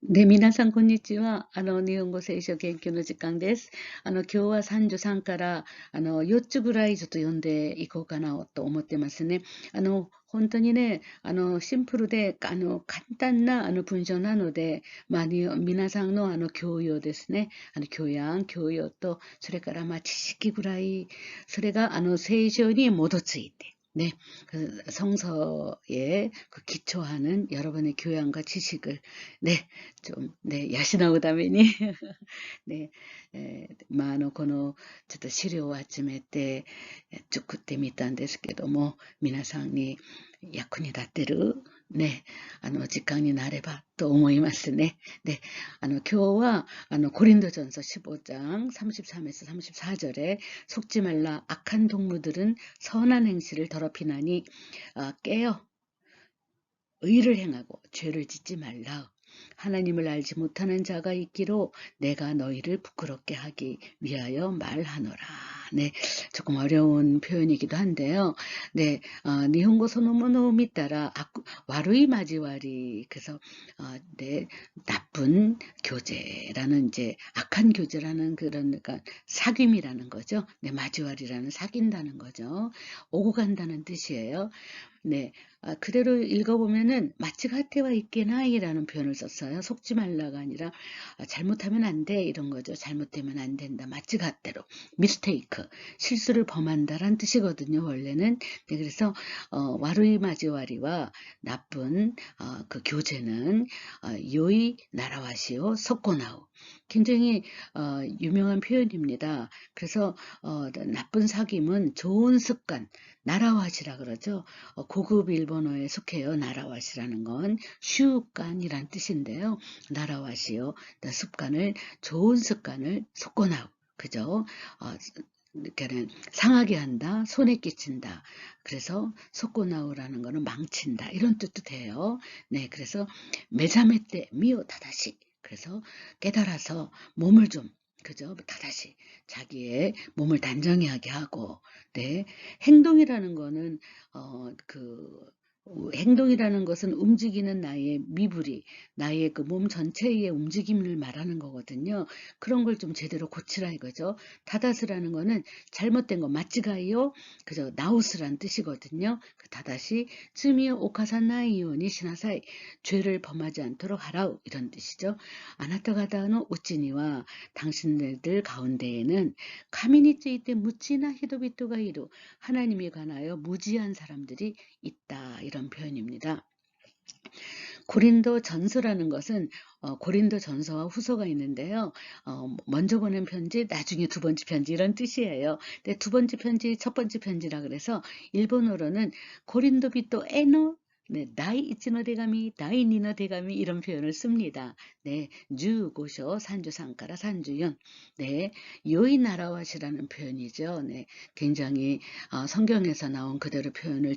ね、皆さん、こんにちは。日本語聖書研究の時間です。今日は33から、4つぐらいちょっと読んでいこうかなと思ってますね。本当にね、シンプルで、簡単な、文章なので、皆さんの、教養ですね。教養、教養と、それから、知識ぐらい、それが、聖書に基づいて、네, 성서에 기초하는 여러분의 교양과 지식을, 네, 네, 야시나우다메니, 네, ちょっと資料を集めて、作ってみたんですけども、皆さんに役に立てる、ね、時間になればと思いますね。で、今日は、コ린도전서 15장 33에서 34절에 속지 말라 악한 동무들은 선한 행실을 더럽히나니 깨어 의를 행하고 죄를 짓지 말라. 하나님을 알지 못하는 자가 있기로 내가 너희를 부끄럽게 하기 위하여 말하노라. 네, 조금 어려운 표현이기도 한데요. 네, 니혼고 소노모노미 따라 와루이 마지와리 그래서 네, 나쁜 교제라는 이제 악한 교제라는 그런 그러니까 사귐이라는 거죠. 네, 마지와리라는 사귄다는 거죠. 오고 간다는 뜻이에요. 네, 그대로 읽어보면은 마치가테와 있게나이라는 표현을 썼어요. 속지 말라가 아니라 잘못하면 안 돼 이런 거죠. 잘못되면 안 된다. 마치가테로 미스테이크 실수를 범한다란 뜻이거든요. 원래는. 네, 그래서 와루이 마지와리와 나쁜 그 교제는 요이 나라와시오 소코나우 굉장히 유명한 표현입니다. 그래서 나쁜 사귐은 좋은 습관 나라와시라 그러죠. 고급 일본어에 속해요. 나라와시라는 건 슈간이란 뜻인데요. 나라와시요. 습관을 좋은 습관을 속고나우 그죠? 그러니까는 상하게 한다, 손에 끼친다. 그래서 속고나우라는 거는 망친다 이런 뜻도 돼요. 네, 그래서 매자매 때 미오 다다시. 그래서 깨달아서 몸을 좀 그죠? 다다시 자기의 몸을 단정하게 하고, 네. 행동이라는 거는, 행동이라는 것은 움직이는 나의 미부리, 나의 그 몸 전체의 움직임을 말하는 거거든요. 그런 걸 좀 제대로 고치라 이거죠. 다다스라는 거는 잘못된 거 맞지가요? 그죠? 나우스란 뜻이거든요. 그 다다시, 츠미오 오카사나이요니 시나사이, 죄를 범하지 않도록 하라 이런 뜻이죠. 아나타가다노 우찌니와 당신들 가운데에는 카미니츠이테 무치나 히도비토가 이루 하나님에 관하여 무지한 사람들이 있다 이런 표현입니다. 고린도 전서라는 것은 고린도 전서와 후서가 있는데요. 먼저 보낸 편지, 나중에 두 번째 편지 이런 뜻이에요. 근데 두 번째 편지, 첫 번째 편지라 그래서 일본어로는 고린도비토 에노 네, 나이 이치노 대가미, 나이 니노 대가미 이런 표현을 씁니다. 네, 주고쇼 산주상가라 산주연. 네, 요이 나라와시라는 표현이죠. 네, 굉장히 성경에서 나온 그대로 표현을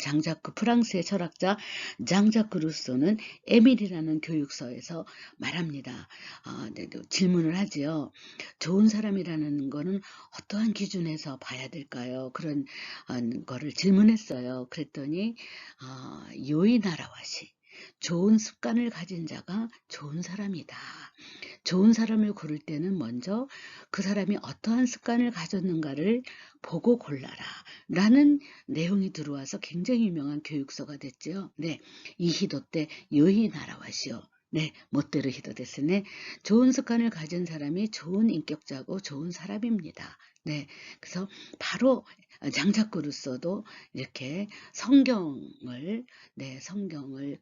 프랑스의 철학자 장자크 루소는 에밀이라는 교육서에서 말합니다. 네, 질문을 하지요. 좋은 사람이라는 거는 어떠한 기준에서 봐야 될까요? 그런 거를 질문했어요. 그랬더니 요이 나라와시 좋은 습관을 가진 자가 좋은 사람이다. 좋은 사람을 고를 때는 먼저 그 사람이 어떠한 습관을 가졌는가를 보고 골라라 라는 내용이 들어와서 굉장히 유명한 교육서가 됐죠. 네, 이 히도 때 요이 나라와시오. 네, 못대로 히도 됐으네. 좋은 습관을 가진 사람이 좋은 인격자고 좋은 사람입니다. 네, 그래서 바로 장자꾸로서도 이렇게 성경을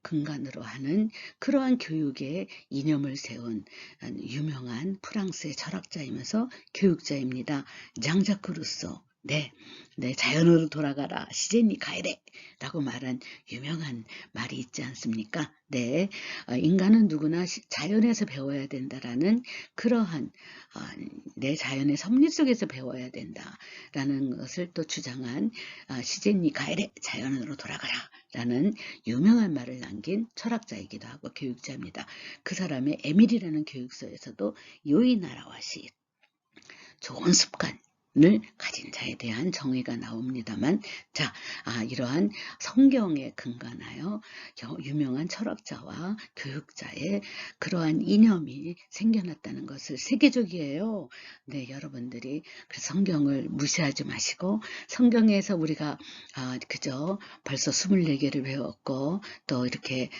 근간으로 하는 그러한 교육의 이념을 세운 유명한 프랑스의 철학자이면서 교육자입니다. 장자크 루소. 네, 자연으로 돌아가라. 시제니 가이레. 라고 말한 유명한 말이 있지 않습니까? 네, 인간은 누구나 자연에서 배워야 된다라는 그러한 내 자연의 섭리 속에서 배워야 된다라는 것을 또 주장한 시제니 가이레. 자연으로 돌아가라. 라는 유명한 말을 남긴 철학자이기도 하고 교육자입니다. 그 사람의 에밀이라는 교육서에서도 요이 나라와시 좋은 습관 가진 자에 대한 정의가 나옵니다만, 자, 이러한 성경에 근간하여 유명한 철학자와 교육자의 그러한 이념이 생겨났다는 것을 세계적이에요. 네, 여러분들이 그 성경을 무시하지 마시고, 성경에서 우리가 그저 벌써 24개를 배웠고 또 이렇게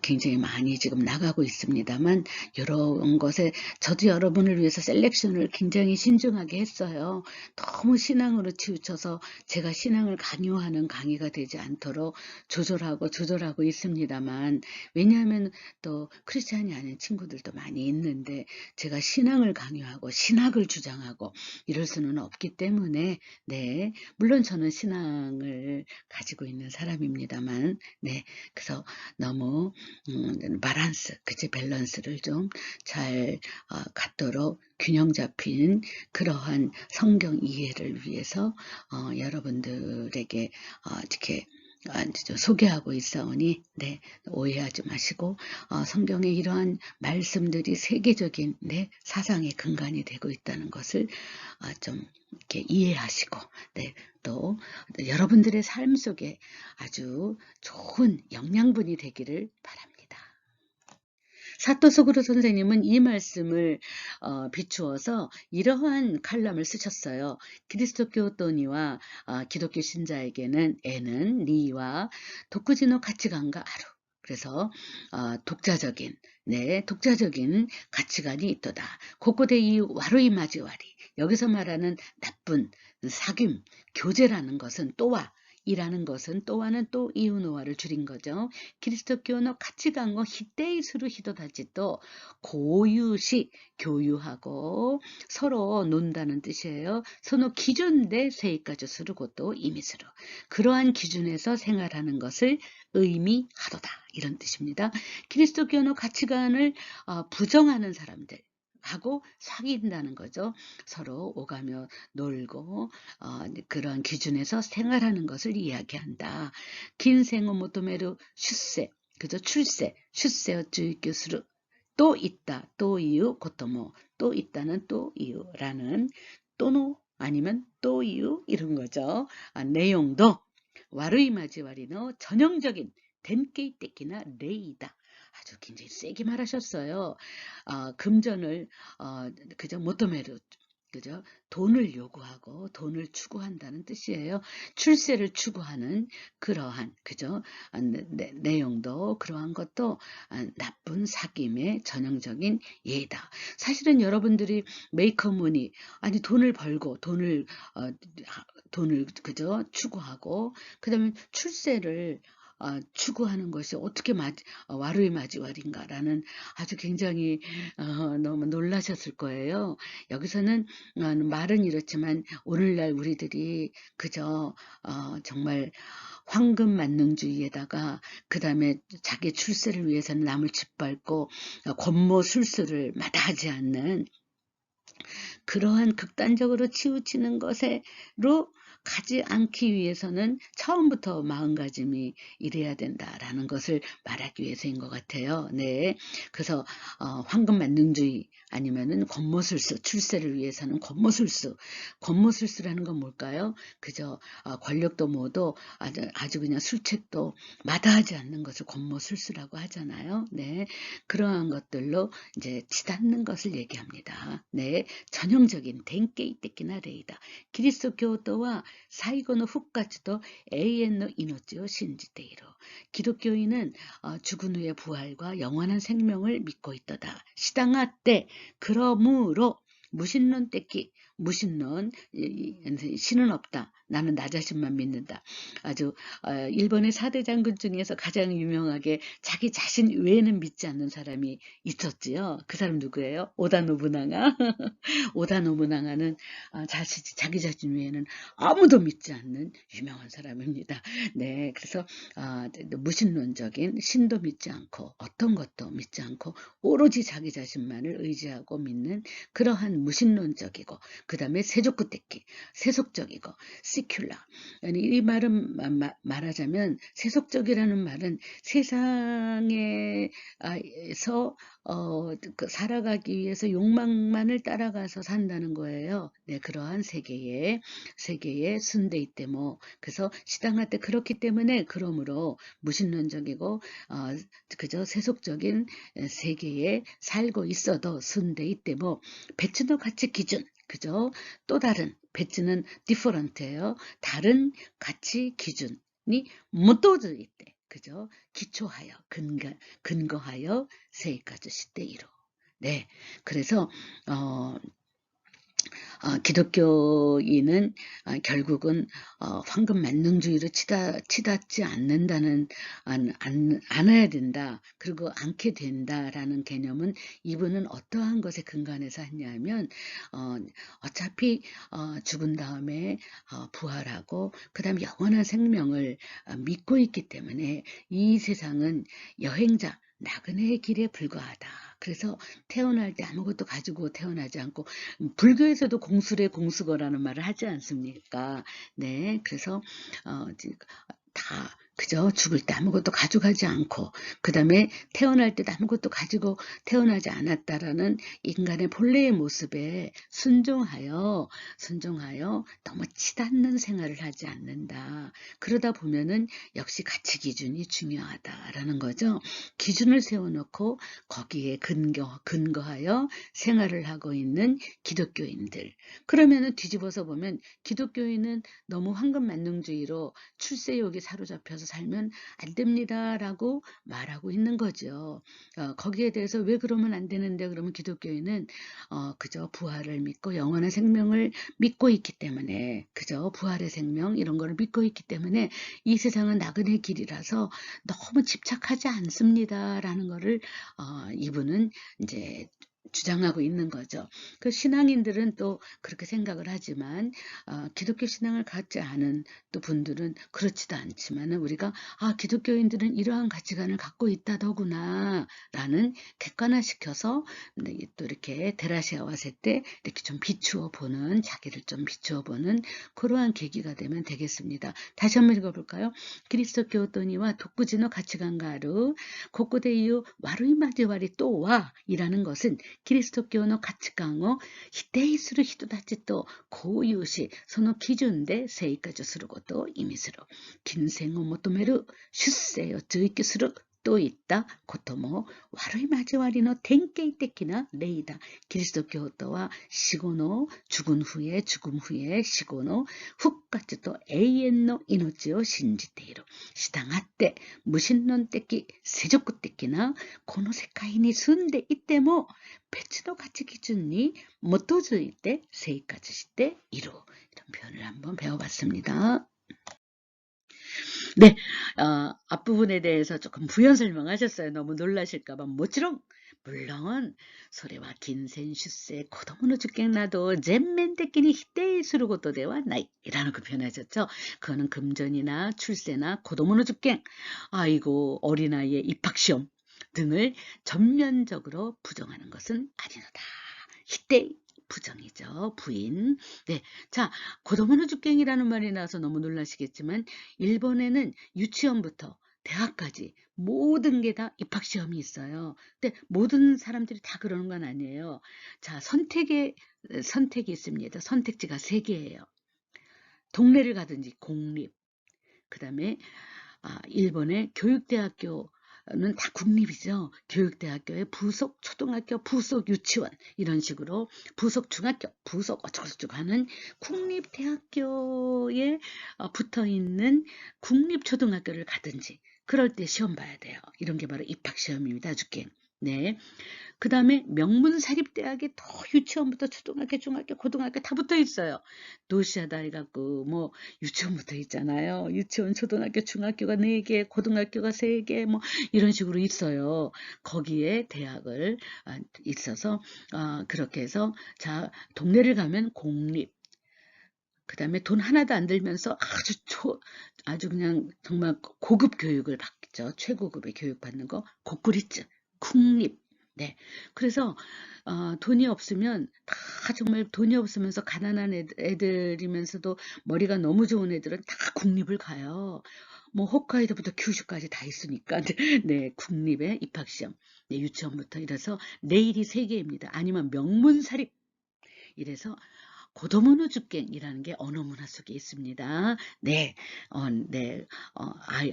굉장히 많이 지금 나가고 있습니다만, 이런 것에 저도 여러분을 위해서 셀렉션을 굉장히 신중하게 했어요. 너무 신앙으로 치우쳐서 제가 신앙을 강요하는 강의가 되지 않도록 조절하고 있습니다만, 왜냐하면 또 크리스찬이 아닌 친구들도 많이 있는데 제가 신앙을 강요하고 신학을 주장하고 이럴 수는 없기 때문에, 네, 물론 저는 신앙을 가지고 있는 사람입니다만, 네, 그래서 너무 밸런스를 좀 잘 갖도록 균형 잡힌 그러한 성경 이해를 위해서 여러분들에게 이렇게 소개하고 있사오니, 네, 오해하지 마시고 성경의 이러한 말씀들이 세계적인 사상의 근간이 되고 있다는 것을 좀 이렇게 이해하시고, 네, 또 여러분들의 삶 속에 아주 좋은 영양분이 되기를 바랍니다. 사토 소그루 선생님은 이 말씀을 비추어서 이러한 칼럼을 쓰셨어요. 그리스도교 또니와 기독교 신자에게는 에는 니와 도쿠지노 가치관가 아루. 그래서 독자적인 가치관이 있도다. 고코데 이 와루이 마지와리. 여기서 말하는 나쁜 사귐, 교제라는 것은 또와 이라는 것은 또와는 또 이유노와를 줄인 거죠. 기리스도교의 가치관과 히데이스루 히도다지도 고유시 교유하고 서로 논다는 뜻이에요. 서로 기준 내 세이까지 스루 것도 이미스루. 그러한 기준에서 생활하는 것을 의미하도다. 이런 뜻입니다. 기리스도교의 가치관을 부정하는 사람들 하고 사귄다는 거죠. 서로 오가며 놀고 그런 기준에서 생활하는 것을 이야기한다. 긴생을 모토메루 슈세, 그죠? 슈세어 주의교수로 또 있다, 또 이유, 고토모, 또 있다는 또 이유라는 또노 아니면 또 이유 이런 거죠. 내용도 와르이마지와리노 전형적인 덴케이테키나 레이다. 아주 굉장히 세게 말하셨어요. 금전을 그저 모토메루, 그죠? 돈을 요구하고 돈을 추구한다는 뜻이에요. 출세를 추구하는 그러한, 그죠? 내용도 그러한 것도 나쁜 사귐의 전형적인 예다. 사실은 여러분들이 메이커머니, 아니 돈을 벌고 돈을 그죠? 추구하고 그다음에 출세를 추구하는 것이 어떻게 와르이 마지와리인가라는 아주 굉장히 너무 놀라셨을 거예요. 여기서는 말은 이렇지만 오늘날 우리들이 그저 정말 황금 만능주의에다가 그 다음에 자기 출세를 위해서는 남을 짓밟고 권모술수를 마다하지 않는 그러한 극단적으로 치우치는 것으로 가지 않기 위해서는 처음부터 마음가짐이 이래야 된다라는 것을 말하기 위해서인 것 같아요. 네, 그래서 황금 만능주의 아니면은 권모술수, 출세를 위해서는 권모술수라는 건 뭘까요? 그저 권력도 뭐도 아주 그냥 술책도 마다하지 않는 것을 권모술수라고 하잖아요. 네, 그러한 것들로 이제 치닫는 것을 얘기합니다. 네, 전형적인 덴케이테키나 레이다. 기리스도교도와 사이고노 훅까지도 에이엔노 이노치を 信じている. 기독교인은 죽은 후의 부활과 영원한 생명을 믿고 있도다. 시당하때 그러므로 무신론 떼기, 무신론, 신은 없다. 나는 나 자신만 믿는다. 아주 일본의 4대 장군 중에서 가장 유명하게 자기 자신 외에는 믿지 않는 사람이 있었지요. 그 사람 누구예요? 오다 노부나가. 오다 노부나가는 자기 자신 외에는 아무도 믿지 않는 유명한 사람입니다. 네, 그래서 무신론적인 신도 믿지 않고 어떤 것도 믿지 않고 오로지 자기 자신만을 의지하고 믿는 그러한 무신론적이고 그 다음에 세족구떼기, 세속적이고, secular. 이 말은 말하자면 세속적이라는 말은 세상에서 살아가기 위해서 욕망만을 따라가서 산다는 거예요. 네, 그러한 세계의 순데이때모. 그래서 시당할 때 그렇기 때문에 그러므로 무신론적이고 그저 세속적인 세계에 살고 있어도 순데이때모 배츠노 가치 기준. 그죠? 또 다른 배츠는 different예요. 다른 가치 기준이 못도즈일 때. 그죠? 기초하여 근거하여 세이까지 시대이로. 네. 그래서 기독교인은 결국은 황금 만능주의로 치닫지 않아야 된다. 그리고 않게 된다라는 개념은 이분은 어떠한 것에 근간해서 했냐면 어차피 죽은 다음에 부활하고 그 다음에 영원한 생명을 믿고 있기 때문에 이 세상은 여행자 나그네의 길에 불과하다. 그래서 태어날 때 아무것도 가지고 태어나지 않고 불교에서도 공수래 공수거라는 말을 하지 않습니까? 네, 그래서 다 그저 죽을 때 아무것도 가져가지 않고 그 다음에 태어날 때도 아무것도 가지고 태어나지 않았다라는 인간의 본래의 모습에 순종하여 너무 치닫는 생활을 하지 않는다. 그러다 보면은 역시 가치 기준이 중요하다라는 거죠. 기준을 세워놓고 거기에 근거하여 생활을 하고 있는 기독교인들. 그러면은 뒤집어서 보면 기독교인은 너무 황금만능주의로 출세욕에 사로잡혀서 살면 안 됩니다라고 말하고 있는 거죠. 거기에 대해서 왜 그러면 안 되는데 그러면 기독교인은 그저 부활을 믿고 영원한 생명을 믿고 있기 때문에 그저 부활의 생명 이런 거를 믿고 있기 때문에 이 세상은 나그네 길이라서 너무 집착하지 않습니다라는 거를 이분은 이제 주장하고 있는 거죠. 그 신앙인들은 또 그렇게 생각을 하지만 기독교 신앙을 갖지 않은 또 분들은 그렇지도 않지만 우리가 기독교인들은 이러한 가치관을 갖고 있다더구나 라는 객관화시켜서 또 이렇게 데라시아 왔을 때 이렇게 좀 비추어 보는 자기를 좀 비추어 보는 그러한 계기가 되면 되겠습니다. 다시 한번 읽어볼까요? 그리스도교とには 독구지노 가치관가루 고고대유 와루이마지와리 또와 이라는 것은キリスト教の価値観を否定する人たちと交友し、その基準で生活することを意味する。金銭を求める出世を追求するといったことも悪い交わりの典型的な例だ。キリスト教徒は死後の죽음 후에死後の復活と永遠の命を信じている。したがって無神論的、世俗的なこの世界に住んでいても別の価値기준이基づいて生活している. 이런 표현을 한번 배워봤습니다. 네, 앞부분에 대해서 조금 부연 설명하셨어요. 너무 놀라실까봐. 물론, 소래와 긴센 슈세 고도모노 주객나도 젠멘테끼니 히데이することではない 이라는 그 표현하셨죠. 그거는 금전이나 출세나 고도모노 주객, 아이고 어린아이의 입학시험 등을 전면적으로 부정하는 것은 아니노다. 히데이 부정이죠. 부인. 네. 자, 고도모노 주갱이라는 말이 나와서 너무 놀라시겠지만 일본에는 유치원부터 대학까지 모든 게 다 입학시험이 있어요. 근데 모든 사람들이 다 그러는 건 아니에요. 자, 선택이 있습니다. 선택지가 3개예요. 동네를 가든지 공립, 그 다음에 일본의 교육대학교 는 다 국립이죠. 교육대학교의 부속 초등학교, 부속 유치원 이런 식으로 부속 중학교, 부속 어쩌고저쩌고 하는 국립대학교에 붙어있는 국립초등학교를 가든지 그럴 때 시험 봐야 돼요. 이런 게 바로 입학시험입니다. 주갱. 네. 그 다음에 명문사립대학에 또 유치원부터 초등학교, 중학교, 고등학교 다 붙어 있어요. 도시하다 해갖고 뭐 유치원부터 있잖아요. 유치원, 초등학교, 중학교가 4개, 고등학교가 3개 뭐 이런 식으로 있어요. 거기에 대학을 있어서 그렇게 해서 자 동네를 가면 공립. 그 다음에 돈 하나도 안 들면서 아주 그냥 정말 고급 교육을 받죠. 최고급의 교육 받는 거. 고쿠리츠, 국립. 네. 그래서 돈이 없으면 다 정말 돈이 없으면서 가난한 애들이면서도 머리가 너무 좋은 애들은 다 국립을 가요. 뭐 홋카이도부터 kyushu까지 다 있으니까. 네. 국립에 입학시험. 네, 유치원부터 이래서 내일이 세계입니다. 아니면 명문사립. 이래서 고도문어 주갱이라는 게 언어 문화 속에 있습니다. 네, 네,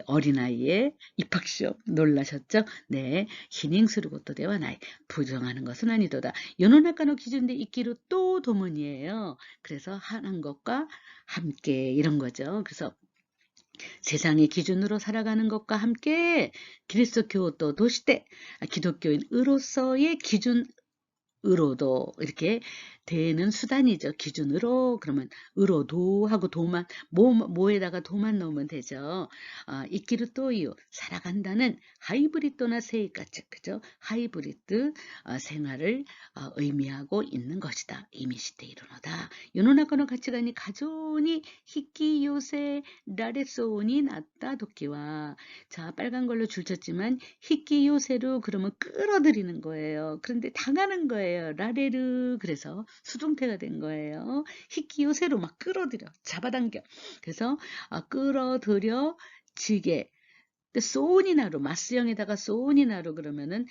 어린아이의 입학시험 놀라셨죠? 네, 희닝스르고또 대와 나이 부정하는 것은 아니도다. 연원학과의 기준대 있기로 또 도문이에요. 그래서 하는 것과 함께 이런 거죠. 그래서 세상의 기준으로 살아가는 것과 함께 그리스도 교도 도시대 기독교인으로서의 기준 으로도 이렇게 되는 수단이죠. 기준으로 그러면 으로도 하고 도만 뭐에다가 도만 넣으면 되죠. 이끼르 또이요 살아간다는 하이브리드나 세이까지 그죠? 하이브리드 생활을 의미하고 있는 것이다. 이미시테 이르노다. 요노나카노 가치관이 가존이 히키 요새 라레소니 났다 도끼와 자 빨간 걸로 줄쳤지만 히키 요새로 그러면 끌어들이는 거예요. 그런데 당하는 거예요. 라레르 그래서 수동태가 된 거예요. 히키 요새로 막 끌어들여 잡아당겨. 그래서 끌어들여 지게 소니나로 마스형에다가 소니나로 그러면은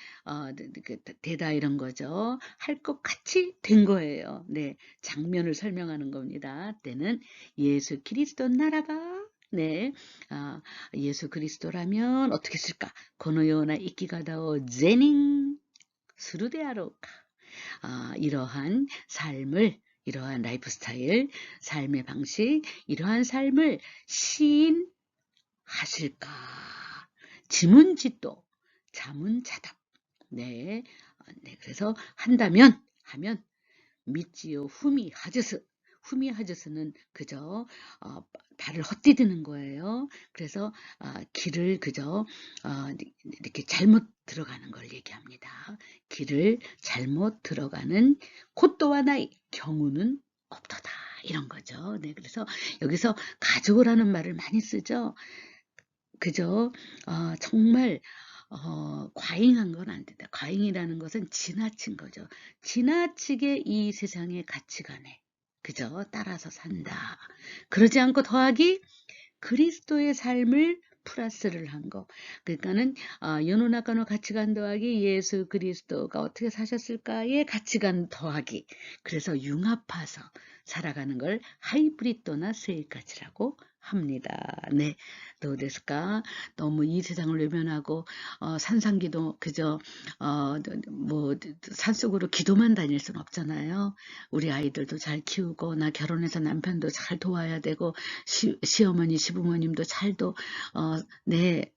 되다 이런 거죠. 할 것 같이 된 거예요. 네, 장면을 설명하는 겁니다. 때는 예수 그리스도 나라가 네, 예수 그리스도라면 어떻게 쓸까? 고노요나 이끼가다오 제닝 수르데아로까. 이러한 삶을 이러한 라이프 스타일, 삶의 방식, 이러한 삶을 시인하실까? 지문지도, 자문자답. 네, 네, 그래서 하면 미지요 후미 하즈스. 후미 하즈스는 그저 발을 헛디디는 거예요. 그래서 길을 그저 이렇게 잘못 들어가는 걸 얘기합니다. 길을 잘못 들어가는 콧도와 나이 경우는 없도다 이런 거죠. 네, 그래서 여기서 가족이라는 말을 많이 쓰죠. 그저 정말 과잉한 건 안 된다. 과잉이라는 것은 지나친 거죠. 지나치게 이 세상의 가치관에 그저 따라서 산다. 그러지 않고 더하기 그리스도의 삶을 플러스를 한 거. 그러니까는 연호나카노 가치관 더하기 예수 그리스도가 어떻게 사셨을까의 가치관 더하기. 그래서 융합해서 살아가는 걸 하이브리드나 세이까지라고 합니다. 네,どうですか? 너무 이 세상을 외면하고 산상기도 그저 뭐 산속으로 기도만 다닐 순 없잖아요. 우리 아이들도 잘 키우고 나 결혼해서 남편도 잘 도와야 되고 시어머니 시부모님도 잘도 네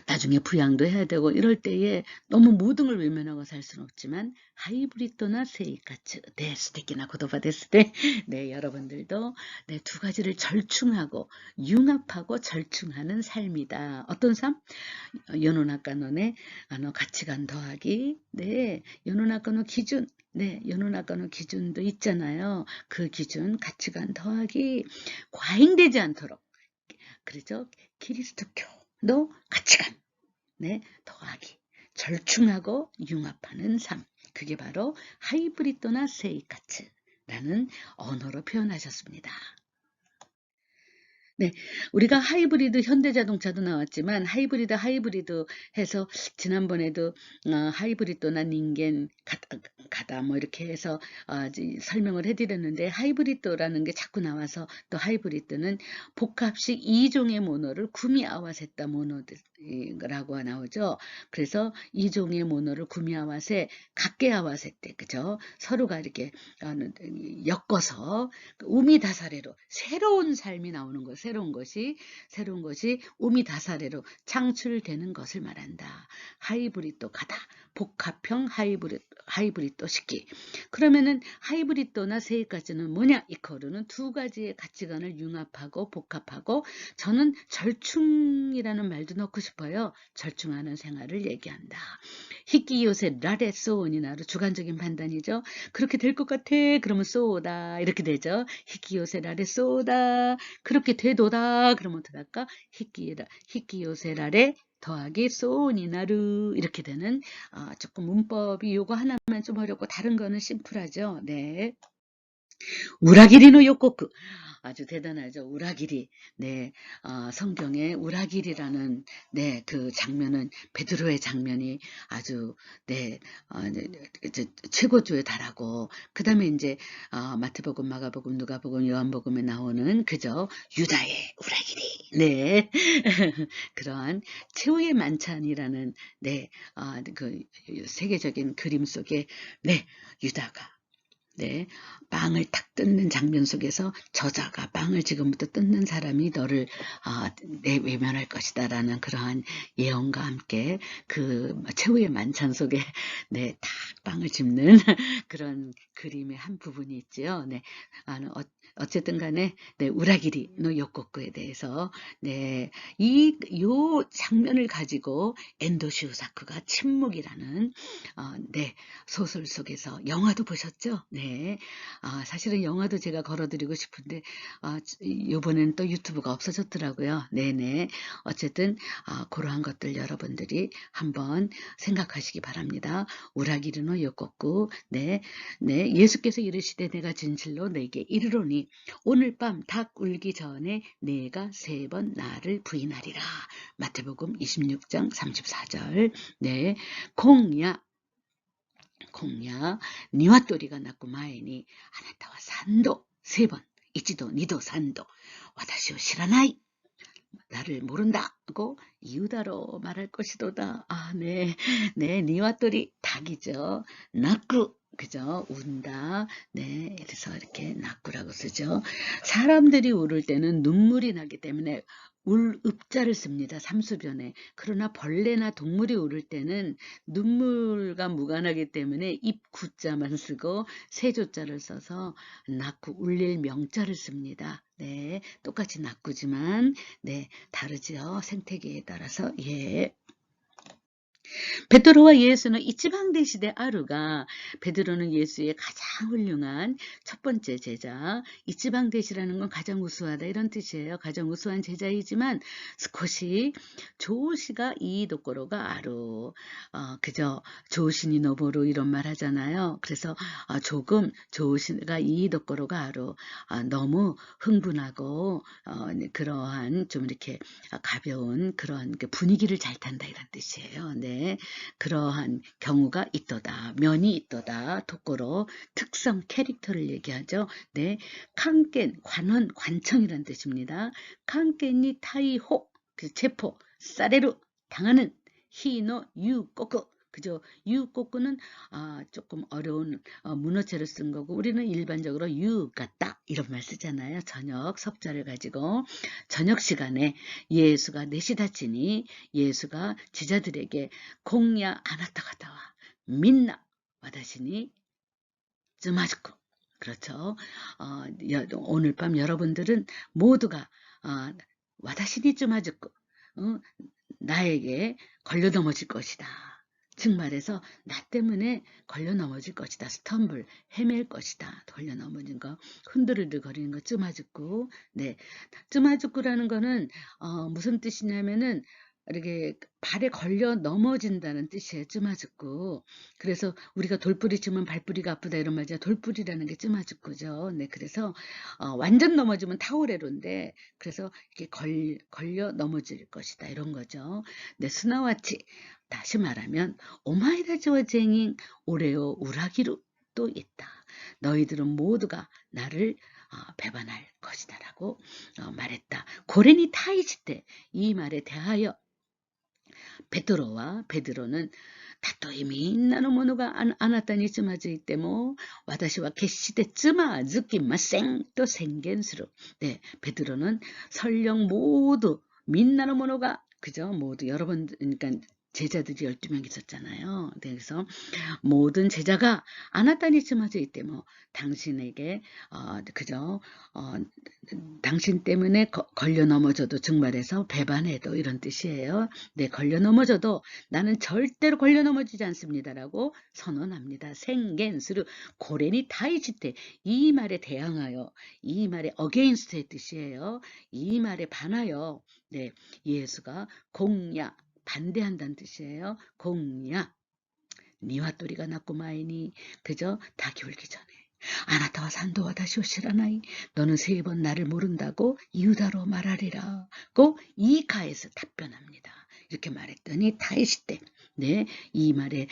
나중에 부양도 해야 되고 이럴 때에 너무 모든 걸 외면하고 살 수는 없지만 하이브리드나 세이카츠 네 스테키나 고도바 데스네 네 여러분들도 네 두 가지를 절충하고 융합하고 절충하는 삶이다. 어떤 삶? 연호나카노의 가치관 더하기 네 연호나카노 기준 네 연호나카노 기준도 있잖아요. 그 기준 가치관 더하기 과잉되지 않도록 그렇죠? 키리스토교도 가치관 네, 더하기 절충하고 융합하는 삶 그게 바로 하이브리드나 세이카츠라는 언어로 표현하셨습니다. 네, 우리가 하이브리드 현대자동차도 나왔지만 하이브리드 해서 지난번에도 하이브리드나 닌겐 가다 뭐 이렇게 해서 설명을 해드렸는데 하이브리드라는 게 자꾸 나와서 또 하이브리드는 복합식 2종의 모노를 구미아와세다 모노라고 나오죠. 그래서 2종의 모노를 구미아와세 각계아와세때 그죠? 서로가 이렇게 엮어서 우미다사레로 새로운 삶이 나오는 거 새로운 것이 우미다사레로 창출되는 것을 말한다. 하이브리드 가다. 복합형 하이브리드 시기. 그러면은 하이브리드나 세이까지는 뭐냐? 이코르는 두 가지의 가치관을 융합하고 복합하고 저는 절충이라는 말도 넣고 싶어요. 절충하는 생활을 얘기한다. 히키요세 라레 소원이나로 주관적인 판단이죠. 그렇게 될 것 같아. 그러면 쏘다 이렇게 되죠. 히키요세 라레 쏘다 그렇게 되도다. 그러면 어떡할까? 히키요세 라레 더하기 소니나르 이렇게 되는 조금 문법이 요거 하나만 좀 어렵고 다른 거는 심플하죠. 네. 우라기리노 요코쿠. 아주 대단하죠. 우라기리. 네. 성경에 우라기리라는 네, 그 장면은 베드로의 장면이 아주 네, 최고조에 달하고 그다음에 이제 마태복음, 마가복음, 누가복음, 요한복음에 나오는 그저 유다의 우라기리. 네. 그러한 최후의 만찬이라는 네, 그 세계적인 그림 속에 네, 유다가 네, 빵을 탁 뜯는 장면 속에서 저자가 빵을 지금부터 뜯는 사람이 너를 외면할 것이다 라는 그러한 예언과 함께 그 최후의 만찬 속에 네, 탁 빵을 집는 그런 그림의 한 부분이 있지요. 네, 어쨌든 간에 네, 우라기리 노 요코쿠에 대해서 네, 요 장면을 가지고 엔도 시우사쿠가 침묵이라는 네, 소설 속에서 영화도 보셨죠? 네. 사실은 영화도 제가 걸어드리고 싶은데, 요번엔 또 유튜브가 없어졌더라고요. 네네. 어쨌든, 그러한 것들 여러분들이 한번 생각하시기 바랍니다. 우라기르노 요코쿠. 네. 네. 예수께서 이르시되 내가 진실로 내게 이르노니 오늘 밤 닭 울기 전에 내가 3번 나를 부인하리라. 마태복음 26장 34절. 네. 공야 鶏が鳴く前にあなたは3度、3번, 1도, 2도, 3도, 私を知らない, 나를 모른다고 이유다로 말할 것이도다. 네, 네, 니와토리 닭이죠. 낙구, 그죠? 운다. 네, 그래서 이렇게 낙구라고 쓰죠. 사람들이 울을 때는 눈물이 나기 때문에 울읍자를 씁니다. 삼수변에. 그러나 벌레나 동물이 울을 때는 눈물과 무관하기 때문에 입구자만 쓰고 세조자를 써서 낙구, 울릴 명자를 씁니다. 네, 똑같이 낙구지만 네, 다르죠. 생태계에 따라서. 예. 베드로와 예수는 이치방 대시대 아루가 베드로는 예수의 가장 훌륭한 첫 번째 제자. 이치방 대시라는 건 가장 우수하다 이런 뜻이에요. 가장 우수한 제자이지만 스코시 조시가 이도꼬로가 아루 그저 조신이 노보루 이런 말 하잖아요. 그래서 조금 조시가 이도꼬로가 아루 너무 흥분하고 그러한 좀 이렇게 가벼운 그런 분위기를 잘 탄다 이런 뜻이에요. 네. 그러한 경우가 있도다. 면이 있도다. 토꼬로 특성 캐릭터를 얘기하죠. 네, 칸겐 관원 관청이라는 뜻입니다. 칸겐이 타이호 그 체포 사레루 당하는 히노 유꼬쿠 그죠? 유꼬꾸는 조금 어려운 문어체를 쓴 거고 우리는 일반적으로 유 같다 이런 말 쓰잖아요. 저녁 석자를 가지고 저녁 시간에 예수가 내시다치니 예수가 제자들에게 공야 아나타가다와 민나 와다시니 쯔마즈코 그렇죠. 오늘 밤 여러분들은 모두가 와다시니 쯔마즈코 나에게 걸려 넘어질 것이다. 즉 말해서 나 때문에 걸려 넘어질 것이다. 스텀블, 헤맬 것이다. 걸려 넘어진 거, 흔들흔들 거리는 거 쯔마즈꾸. 네, 쯔마즈꾸라는 거는 무슨 뜻이냐면은 이렇게 발에 걸려 넘어진다는 뜻이에요. 쯔마즈꾸. 그래서 우리가 돌뿌리 치면 발뿌리가 아프다 이런 말이죠. 돌뿌리라는 게 쯔마즈꾸죠. 네, 그래서 완전 넘어지면 타오레로인데 그래서 이렇게 걸려 넘어질 것이다 이런 거죠. 네, 스나와치 다시 말하면 오마이라지와 쟁잉 오레오 우라기루 또 있다. 너희들은 모두가 나를 배반할 것이다 라고 말했다. 고레니 타이시테 이 말에 대하여 베드로는 다토이 민나노 모노가 아나타니 쯔마즈이 때모 와다시와 게시대 쯔마즈키마생 또 생겐스루. 네, 베드로는 설령 모두 민나노 모노가 그죠? 모두 여러분 그러니까 제자들이 12명 있었잖아요. 그래서 모든 제자가 아나타니 쯔마즈이 때모 당신에게 그죠? 당신 때문에 걸려 넘어져도 증말해서 배반해도 이런 뜻이에요. 네, 걸려 넘어져도 나는 절대로 걸려 넘어지지 않습니다라고 선언합니다. 생겐스루 고레니 타이치테 이 말에 대항하여 이 말에 against의 뜻이에요. 이 말에 반하여 네, 예수가 공야 반대한다는 뜻이에요. 공야. 니와또리가 낳고 마이니. 그저 닭이 울기 전에. 아나타와 산도와 다시 오시라나이. 너는 3번 나를 모른다고 이유다로 말하리라. 고 이가에서 답변합니다. 이렇게 말했더니 다이시때 네, 이 말에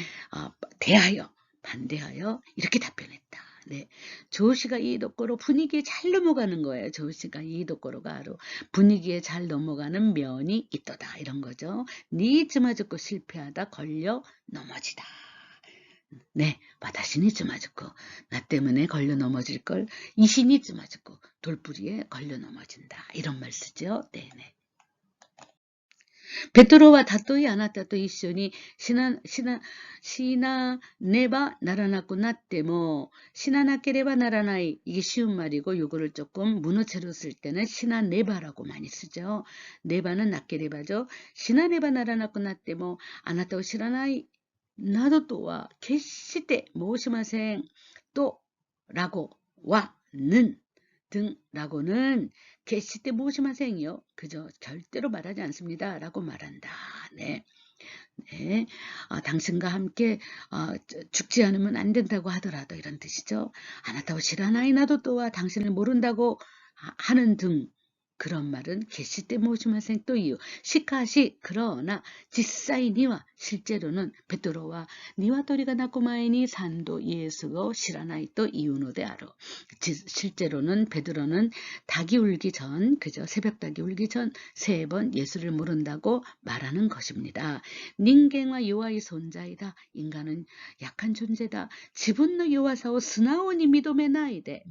대하여 반대하여 이렇게 답변했다. 네, 조시가 이도꼬로 분위기에 잘 넘어가는 거예요. 조시가 이도꼬로가 아로 분위기에 잘 넘어가는 면이 있도다 이런 거죠. 니 즈마즈고 실패하다 걸려 넘어지다. 네, 와다시니 즈마즈고 나 때문에 걸려 넘어질 걸 이신이 즈마즈고 돌뿌리에 걸려 넘어진다 이런 말 쓰죠. 네네. 베드로와 다토이 아나타と 一緒に死なねばならなくなっても死ななければならない. 이게 쉬운 말이고 요거를 조금 문어체로 쓸 때는 시나 네바라고 많이 쓰죠. 네바는 낫게레바죠. 시나 네바ならなくなってもあなたを知らないなどとは決して申しません. 또 라고 와는 등라고는 개시때 모시마생이요. 그저 절대로 말하지 않습니다. 라고 말한다. 네. 네. 당신과 함께 죽지 않으면 안 된다고 하더라도 이런 뜻이죠. 아나타오 시라나이 나도 또와 당신을 모른다고 하는 등 그런 말은 개시때 모시마생 또 이유 시카시 그러나 지사이니와 실제로는 베드로와 니와토리가 낳고 마이니 산도 예수고 시라나이 또 이유노데 아로 실제로는 베드로는 닭이 울기 전 그저 새벽 닭이 울기 전 3번 예수를 모른다고 말하는 것입니다. 닌겐과 요아의 손자이다. 인간은 약한 존재다. 지분노 요아사오 스나오니 미도메나이데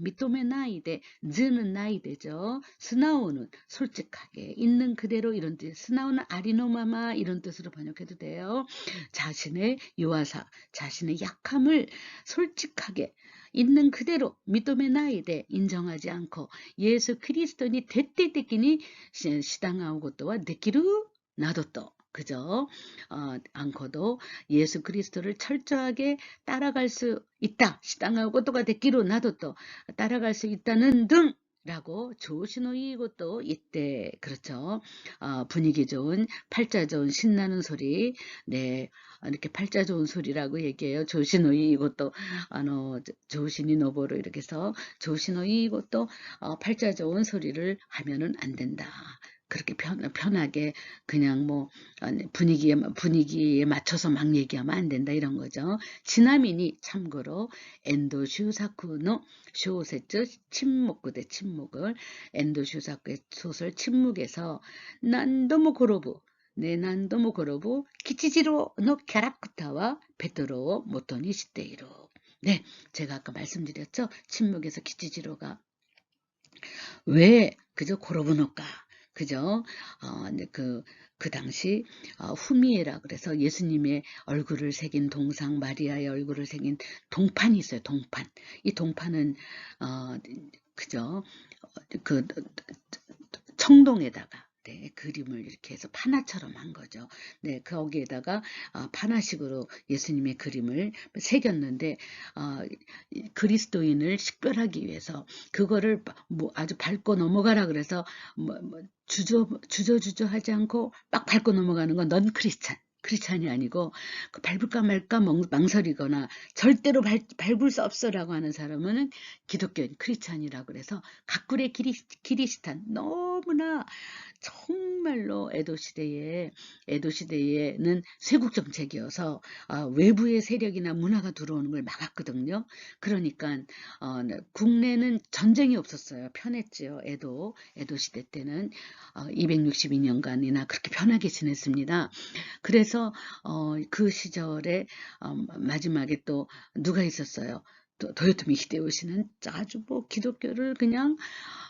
즈는 나이데죠. 스나오는 솔직하게 있는 그대로 이런 뜻. 스나오는 아리노마마 이런 뜻으로 번역해도 돼요. 자신의 요아사 자신의 약함을 솔직하게 있는 그대로 미도메나이데 인정하지 않고 예수 그리스도니 대대대기니 시당하고 것도와 데키루 나도또 그저 않고도 예수 그리스도를 철저하게 따라갈 수 있다. 시당하고 것도가 데키루 나도또 따라갈 수 있다는 등 라고 조시노이 이것도 이때 그렇죠. 분위기 좋은 팔자 좋은 신나는 소리 네 이렇게 팔자 좋은 소리라고 얘기해요. 조시노이 이것도 조시니 노보로 이렇게 해서 조시노이 이것도 팔자 좋은 소리를 하면은 안 된다. 그렇게 편하게 그냥 뭐 분위기에 맞춰서 막 얘기하면 안 된다 이런 거죠. 지나미니 참고로 엔도 슈사쿠노 쇼세츠 침묵구대 침묵을 엔도 슈사쿠의 소설 침묵에서 난도모 고로부 네 난도모 고로부 키치지로의 캐릭터와 베드로 모토니 시테이로 네 제가 아까 말씀드렸죠. 침묵에서 키치지로가 왜 그저 고로부노까 그죠? 그 당시 후미에라 그래서 예수님의 얼굴을 새긴 동상 마리아의 얼굴을 새긴 동판이 있어요. 동판. 이 동판은 그죠? 그 청동에다가 네, 그림을 이렇게 해서 파나처럼 한 거죠. 네, 거기에다가 파나식으로 예수님의 그림을 새겼는데 그리스도인을 식별하기 위해서 그거를 아주 밟고 넘어가라 그래서 주저주저 하지 않고 막 밟고 넘어가는 건 넌 크리스찬이 아니고 밟을까 말까 망설이거나 절대로 밟을 수 없어라고 하는 사람은 기독교인 크리스찬이라고 그래서 가꾸레 기리스탄 너무나 정말로 에도 시대에는 쇄국 정책이어서 외부의 세력이나 문화가 들어오는 걸 막았거든요. 그러니까 국내는 전쟁이 없었어요. 편했지요. 에도 시대 때는 262년간이나 그렇게 편하게 지냈습니다. 그래서 그 시절에 마지막에 또 누가 있었어요. 도요토미 히데요시는 아주 기독교를 그냥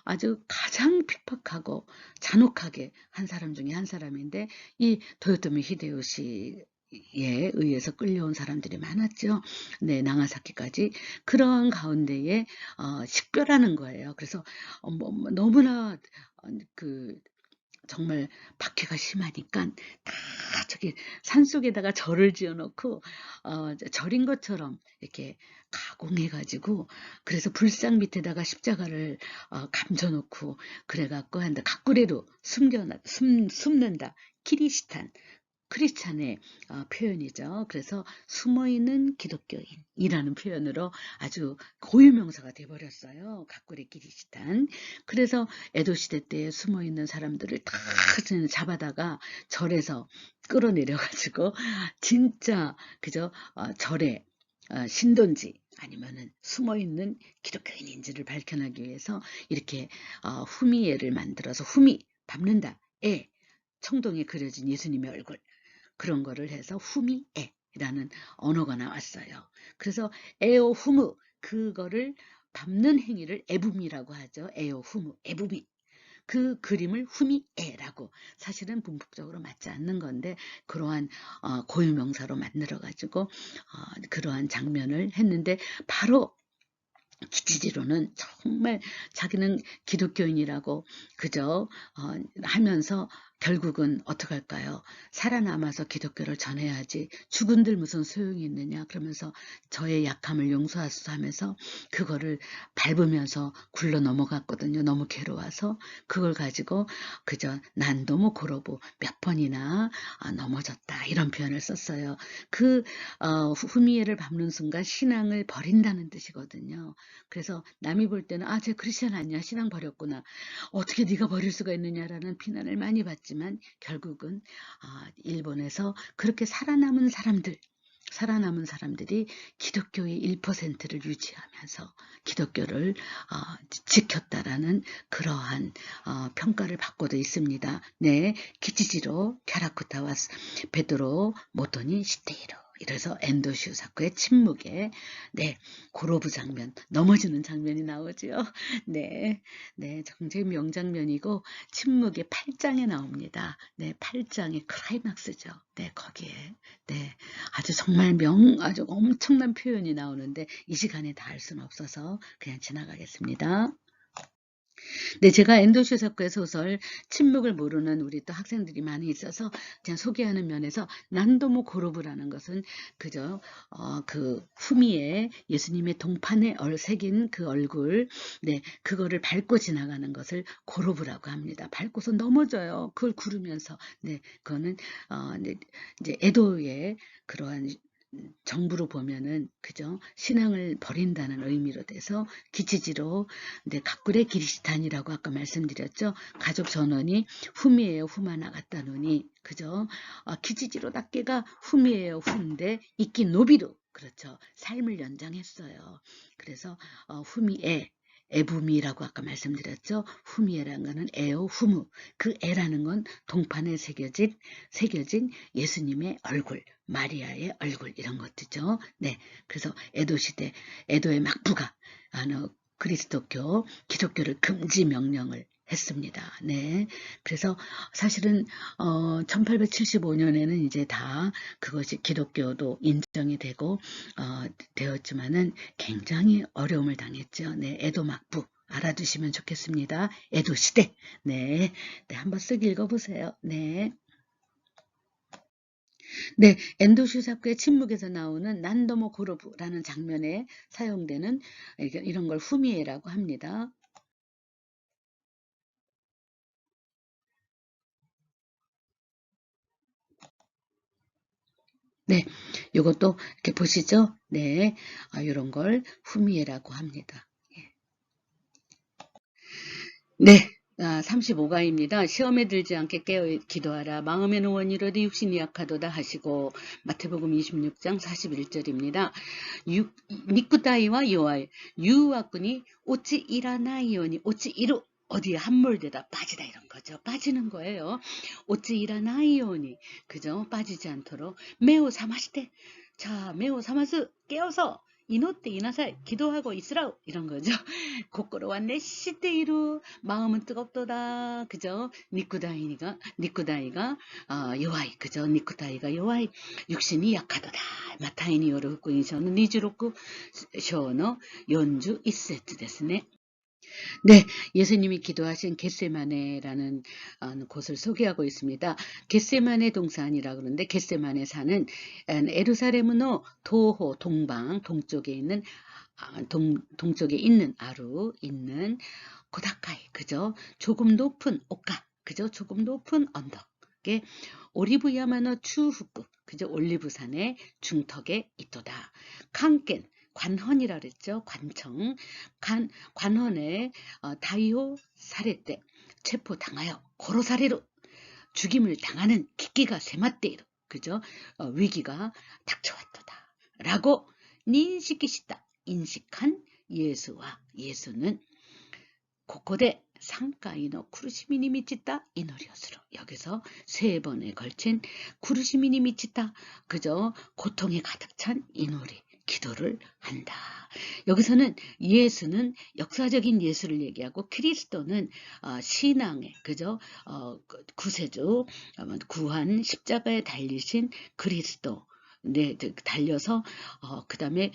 아주 가장 핍박하고 잔혹하게 한 사람 중에 한 사람인데 이 도요토미 히데요시에 의해서 끌려온 사람들이 많았죠. 네, 나가사키까지 그런 가운데에 식별하는 거예요. 그래서 너무나 정말 박해가 심하니까 다 저기 산속에다가 절을 지어놓고 절인 것처럼 이렇게 가공해가지고 그래서 불상 밑에다가 십자가를 감춰놓고 그래갖고 한다 가꾸레로 숨는다 키리시탄 크리스찬의 표현이죠. 그래서 숨어있는 기독교인이라는 표현으로 아주 고유명사가 돼버렸어요. 가꾸레 기리시탄. 그래서 에도 시대 때 숨어있는 사람들을 다 잡아다가 절에서 끌어내려가지고 진짜 그죠? 절에 신돈지 아니면은 숨어있는 기독교인인지를 밝혀내기 위해서 이렇게 후미에를 만들어서 후미 밟는다. 청동에 그려진 예수님의 얼굴 그런 거를 해서 후미에라는 언어가 나왔어요. 그래서 에오 후무 그거를 밟는 행위를 에붐이라고 하죠. 에오 후무 에붐이 그 그림을 후미에라고 사실은 문법적으로 맞지 않는 건데 그러한 고유명사로 만들어가지고 그러한 장면을 했는데 바로 기치지로는 정말 자기는 기독교인이라고 그저 하면서 결국은 어떻게 할까요? 살아남아서 기독교를 전해야지 죽은들 무슨 소용이 있느냐 그러면서 저의 약함을 용서하소서 하면서 그거를 밟으면서 굴러 넘어갔거든요. 너무 괴로워서 그걸 가지고 그저 난도모 고로부 몇 번이나 넘어졌다 이런 표현을 썼어요. 그 후미에를 밟는 순간 신앙을 버린다는 뜻이거든요. 그래서 남이 볼 때는 쟤 크리스찬 아니야 신앙 버렸구나 어떻게 네가 버릴 수가 있느냐라는 비난을 많이 받지만 결국은 일본에서 그렇게 살아남은 사람들이 기독교의 1%를 유지하면서 기독교를 지켰다라는 그러한 평가를 받고도 있습니다. 네, 기치지로 캬라쿠타와 베드로 모토니 시테이로 이래서 엔도 슈사쿠의 침묵에 네 고로부 장면 넘어지는 장면이 나오죠. 네, 네 굉장히 명장면이고 침묵의 8장에 나옵니다. 네, 8장의 클라이막스죠. 네, 거기에 네 아주 정말 아주 엄청난 표현이 나오는데 이 시간에 다 할 수는 없어서 그냥 지나가겠습니다. 네, 제가 엔도 슈사쿠의 소설 침묵을 모르는 우리 또 학생들이 많이 있어서 그냥 소개하는 면에서 난도모 고로부라는 것은 그저 그 후미에 예수님의 동판에 새긴 그 얼굴, 네, 그거를 밟고 지나가는 것을 고로부라고 합니다. 밟고서 넘어져요. 그걸 구르면서, 네, 그거는 네, 이제 에도의 그러한 정부로 보면은 그죠 신앙을 버린다는 의미로 돼서 기치지로 가꾸레 기리시탄이라고 아까 말씀드렸죠. 가족 전원이 후미에요 후마 나갔다노니 그죠 기치지로 닦개가 후미에요 후인데 이끼 노비루 그렇죠 삶을 연장했어요. 그래서 후미에 에부미라고 아까 말씀드렸죠. 후미에라는 거는 에오 후무 그 에라는 건 동판에 새겨진 예수님의 얼굴 마리아의 얼굴 이런 것들죠. 네, 그래서 에도 시대 에도의 막부가 그리스도교 기독교를 금지 명령을 했습니다. 네, 그래서 사실은 1875년에는 이제 다 그것이 기독교도 인정이 되고 되었지만은 굉장히 어려움을 당했죠. 네, 에도 막부 알아두시면 좋겠습니다. 에도 시대. 네, 네 한번 쓱 읽어보세요. 네. 네, 엔도 슈사쿠의 침묵에서 나오는 난도모 고로부라는 장면에 사용되는 이런 걸 후미에라고 합니다. 네, 이것도 이렇게 보시죠. 네, 이런 걸 후미에라고 합니다. 네. 35가입니다. 시험에 들지 않게 깨어 기도하라. 마음에는 원이로되 육신이 약하도다 하시고 마태복음 26장 41절입니다. 니꾸다이와 요아이 유와꾼이 오치 이라나이오니 오치 이루 어디에 함몰되다 빠지다 이런 거죠. 빠지는 거예요. 오치 이라나이오니 그죠? 빠지지 않도록 매우 사마시테 자 매우 사마스 깨어서 이노때 이나사이 기도하고 있으라우 이런 거죠. 고꼬로 왔네 시테이루 마음은 뜨겁도다 그죠 니쿠다이가 요아이 그죠 니쿠다이가 요아이 육신이 약하도다 마타이니 요르 후쿠인쇼는 26章の 41節 ですね. 네, 예수님이 기도하신 겟세마네라는 곳을 소개하고 있습니다. 겟세마네 동산이라고 그러는데 겟세마네 산은 에루살렘의 도호 동방 동쪽에 있는 동쪽에 있는 아루 있는 고다카이 그죠? 조금 높은 오카 그죠? 조금 높은 언덕 게 오리브 야마노 추후쿠 그죠? 올리브산의 중턱에 있도다. 칸켄 관헌이라 그랬죠. 관청 관헌에 다이오 사례 때 체포당하여 고로사례로 죽임을 당하는 기기가 세맞대이로 그죠? 위기가 닥쳐왔도다. 라고 인식이시다. 인식한 예수와 예수는 고코데 상가이노 쿠르시미니 미치다 이노리오스로 여기서 3번에 걸친 쿠르시미니 미치다 그저 고통에 가득 찬 이노리 기도를 한다. 여기서는 예수는 역사적인 예수를 얘기하고 그리스도는 신앙의 그저 구세주 구한 십자가에 달리신 그리스도 네, 달려서 그 다음에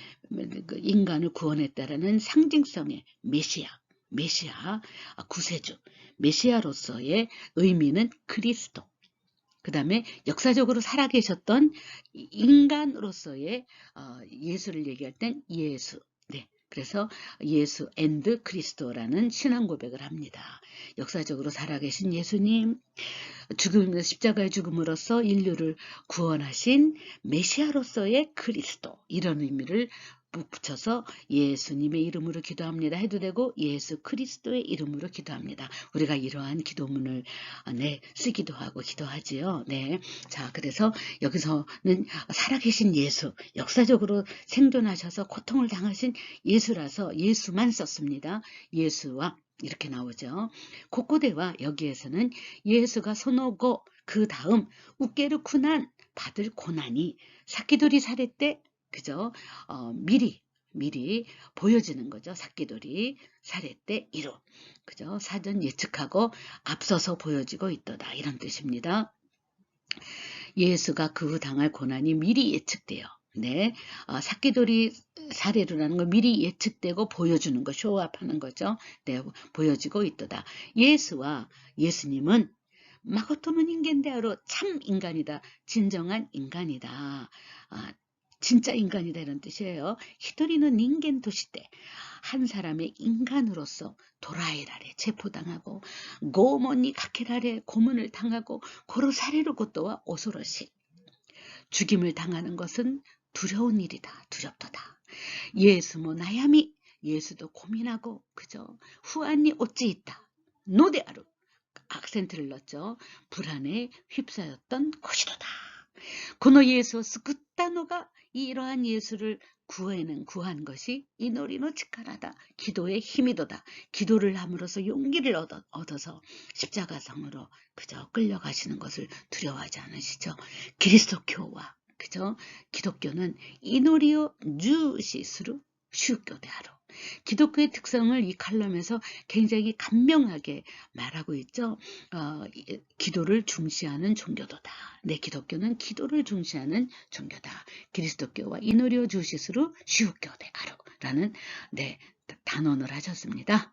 인간을 구원했다라는 상징성의 메시아, 구세주, 메시아로서의 의미는 그리스도. 그 다음에 역사적으로 살아계셨던 인간으로서의 예수를 얘기할 땐 예수. 네, 그래서 예수 앤드 그리스도라는 신앙 고백을 합니다. 역사적으로 살아계신 예수님, 십자가의 죽음으로써 인류를 구원하신 메시아로서의 그리스도 이런 의미를 붙여서 예수님의 이름으로 기도합니다 해도 되고 예수 그리스도의 이름으로 기도합니다. 우리가 이러한 기도문을 쓰기도 하고 기도하지요. 네, 자 그래서 여기서는 살아계신 예수, 역사적으로 생존하셔서 고통을 당하신 예수라서 예수만 썼습니다. 예수와 이렇게 나오죠. 고코대와 여기에서는 예수가 손오고 그 다음 우케르 쿠난 받을 고난이 사키도리 사례 때 그죠? 미리 보여지는 거죠. 사키도리 사례 때 이루 그죠? 사전 예측하고 앞서서 보여지고 있도다 이런 뜻입니다. 예수가 그 당할 고난이 미리 예측돼요. 네, 사키도리 사례로라는 거 미리 예측되고 보여주는 거, 쇼업하는 거죠. 네, 보여지고 있도다. 예수와 예수님은 마고토는 인간대하로 참 인간이다. 진정한 인간이다. 진짜 인간이다 이런 뜻이에요. 히토리는 인간 도시 때 한 사람의 인간으로서 도라에라레 체포당하고 고모니 가케라레 고문을 당하고 고로사레로 고토와 오소로시 죽임을 당하는 것은 두려운 일이다. 두렵도다. 예수모 나야미 예수도 고민하고 그죠? 후안이 어찌 있다. 노데아루 악센트를 넣었죠. 불안에 휩싸였던 것이도다. 고노 예수 스쿠타노가 이러한 예수를 구한 것이 이노리노 치카라다. 기도의 힘이도다. 기도를 함으로써 용기를 얻어서 십자가성으로 그저 끌려가시는 것을 두려워하지 않으시죠. 그리스도교와 그죠? 기독교는 이노리오 주시스루 슈교대하로 기독교의 특성을 이 칼럼에서 굉장히 간명하게 말하고 있죠. 기도를 중시하는 종교도다. 네, 기독교는 기도를 중시하는 종교다. 그리스도교와 이노리오 주시스루 슈교대하로라는 네, 단언을 하셨습니다.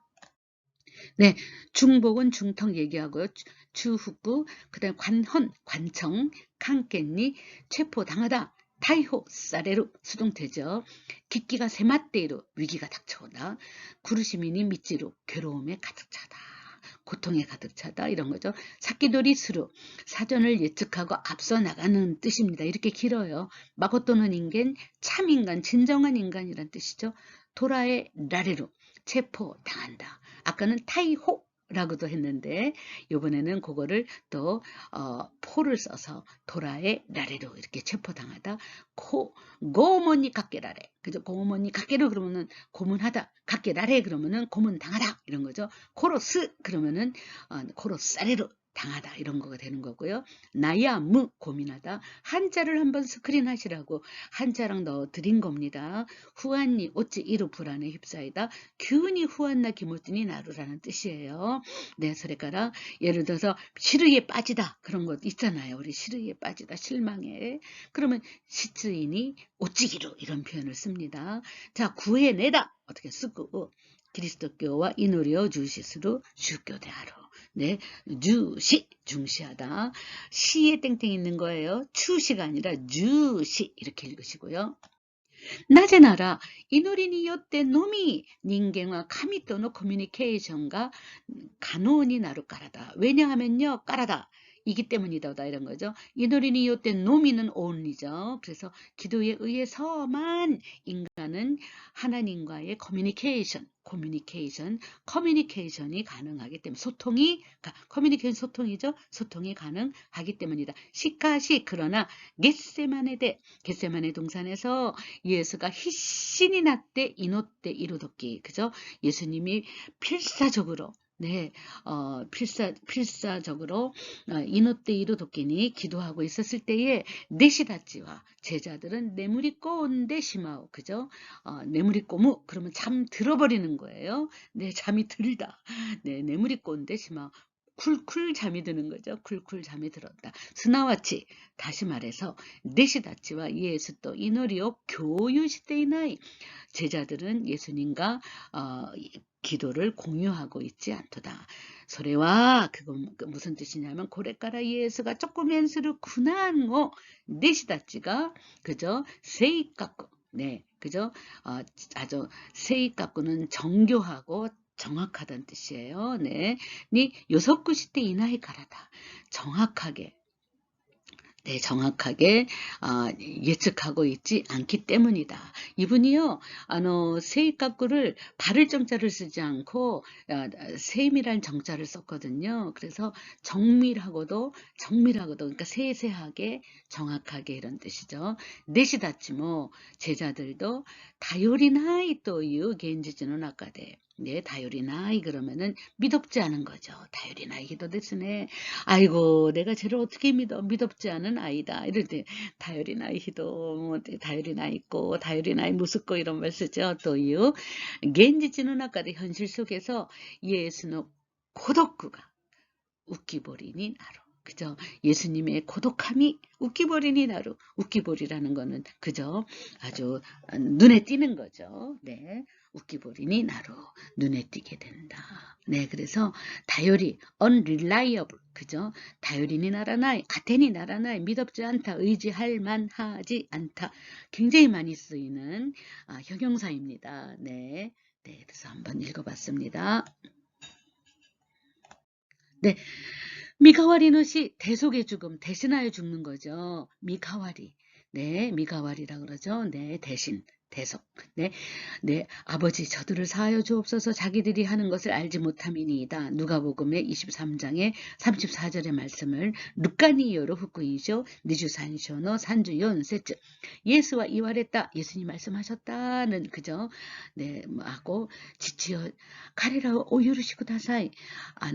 네, 중복은 중턱 얘기하고요. 추후구, 그다음 관헌, 관청, 칸깻니, 체포당하다. 타이호, 사레루, 수동태죠. 기기가 세맛대로 위기가 닥쳐오다. 구르시민이 미치로 괴로움에 가득 차다. 고통에 가득 차다 이런 거죠. 사키도리 스루, 사전을 예측하고 앞서 나가는 뜻입니다. 이렇게 길어요. 마고토는 인간, 참 인간, 진정한 인간이란 뜻이죠. 도라의 라레루, 체포당한다. 아까는 타이호 라고도 했는데 이번에는 그거를 또 포를 써서 도라의 라레로 이렇게 체포당하다. 고모니 각계라레 그죠? 고모니 각계로 그러면은 고문하다. 각계라레 그러면은 고문당하다 이런 거죠. 코로스 그러면은 코로사레로 당하다 이런 거가 되는 거고요. 나야무 고민하다. 한자를 한번 스크린 하시라고 한자랑 넣어 드린 겁니다. 후안니 어찌 이루 불안에 휩싸이다. 규니 후안나 기모찌니 나루라는 뜻이에요. 네, 소리가라 예를 들어서 시르에 빠지다 그런 것 있잖아요. 우리 시르에 빠지다 실망해. 그러면 시츠이니 오찌기루 이런 표현을 씁니다. 자, 구해내다 어떻게 쓰고 그리스도교와 이노리오 주시스루 슈교대하로 네, 주시 중시하다. 시에 땡땡 있는 거예요. 추시가 아니라 주시 이렇게 읽으시고요. 나제나라 이노리によってのみ人間は神とのコミュニケーションが可能になるからだ. 왜냐하면요, 까라다. 이기 때문이다 이런 거죠. 이노리니 요때 노미는 only죠. 그래서 기도에 의해서만 인간은 하나님과의 커뮤니케이션이 가능하기 때문에 커뮤니케이션 소통이죠. 소통이 가능하기 때문이다. 시카시 그러나 겟세마네 동산에서 예수가 희신이 났대 이노때 이루도끼 그죠? 예수님이 필사적으로 필사적으로 이노때 이루도끼니 기도하고 있었을 때에 네시다치와 제자들은 내무리꼬 온데 시마오 그죠? 내무리꼬무 그러면 잠 들어버리는 거예요. 네, 잠이 들다. 네, 내무리꼬 온데 시마오. 쿨쿨 잠이 드는 거죠. 쿨쿨 잠이 들었다. 스나와치 다시 말해서 네시다치와 예수 또 이노리오 교유시대이나이 제자들은 예수님과 기도를 공유하고 있지 않도다. 소래와 그건 무슨 뜻이냐면 고래까라 예수가 조금 연수를 군한고 네시다치가 그죠 세이까꾸 네 그죠 아주 세이까꾸는 정교하고 정확하다는 뜻이에요. 네, 니 요석구시 때 이나이 가라다 정확하게 예측하고 있지 않기 때문이다. 이분이요, 세입각구를 발을 정자를 쓰지 않고 세임이라는 정자를 썼거든요. 그래서 그러니까 세세하게 정확하게 이런 뜻이죠. 넷이다치모 제자들도 다요리나이 또유 겐지지는 아까데. 네, 다요리나이 그러면은 믿업지 않은 거죠. 다요리나이 기도 됐으네. 아이고 내가 쟤를 어떻게 믿어 믿업지 않은 아이다 이럴 때 다요리 나이 히도 다요리 나이 있고 다요리 나이 무섭고 이런 말 쓰죠. 또요 겐지치는 아까도 현실 속에서 예수는 고독구가 웃기버리니 나로 그죠? 예수님의 고독함이 웃기버리니 나로 웃기버리라는 거는 그죠? 아주 눈에 띄는 거죠. 네. 웃기버리니 나로 눈에 띄게 된다. 네, 그래서 다요리, unreliable, 그죠? 다요리니 나라나이, 아테니 나라나이, 믿업지 않다, 의지할 만하지 않다. 굉장히 많이 쓰이는 형용사입니다. 네, 네, 그래서 한번 읽어봤습니다. 네, 미카와리노시 대속의 죽음, 대신하여 죽는 거죠. 미카와리. 네, 미카와리라 그러죠. 네, 대속. 네, 네, 아버지 저들을 사하여 주옵소서 자기들이 하는 것을 알지 못함이니이다. 누가복음의 23장의 34절의 말씀을 루카니요로 후쿠인쇼 니주산쇼노 산주연 세츠 예수와 이활했다. 예수님 말씀하셨다는 그죠? 네, 하고 지치어 카레라 오유르시고 다사이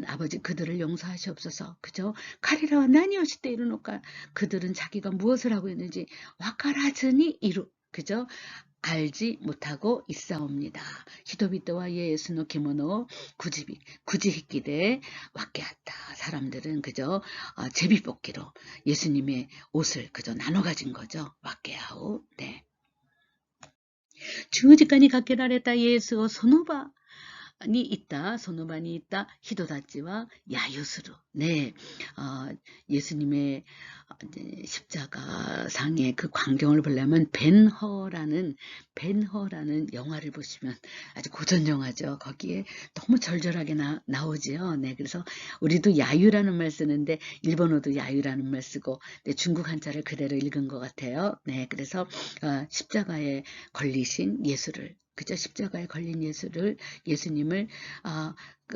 아버지 그들을 용서하시옵소서. 그죠? 카레라와 나니오시 때 이르노까 그들은 자기가 무엇을 하고 있는지 와카라즈니 이루 그죠? 알지 못하고 있사옵니다. 히도비토와 예수노 기모노 구지히끼데 와케하다. 사람들은 그저 제비뽑기로 예수님의 옷을 그저 나눠 가진 거죠. 와케하오. 네. 주어지까지 갖게라랬다 예수 소노바 소노반이 있다, 히도다치와 야유스루. 네, 예수님의 십자가상의 그 광경을 보려면 벤허라는 영화를 보시면 아주 고전 영화죠. 거기에 너무 절절하게 나오지요. 네, 그래서 우리도 야유라는 말 쓰는데 일본어도 야유라는 말 쓰고 네, 중국 한자를 그대로 읽은 것 같아요. 네, 그래서 십자가에 걸리신 예수를 그저 십자가에 걸린 예수님을